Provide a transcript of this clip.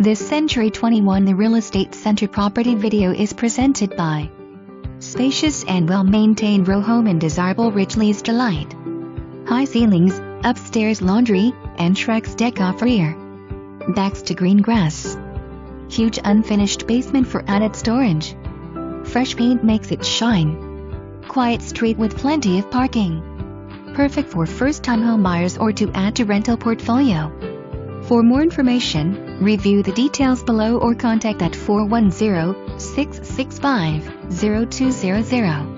This Century 21 The Real Estate Center property video is presented by Spacious and well-maintained row home in desirable Ridgley's Delight. High ceilings, upstairs laundry, and Trex deck off rear. Backs to green grass. Huge unfinished basement for added storage. Fresh paint makes it shine. Quiet street with plenty of parking. Perfect for first-time homebuyers or to add to rental portfolio. For more information, review the details below or contact at 410-665-0200.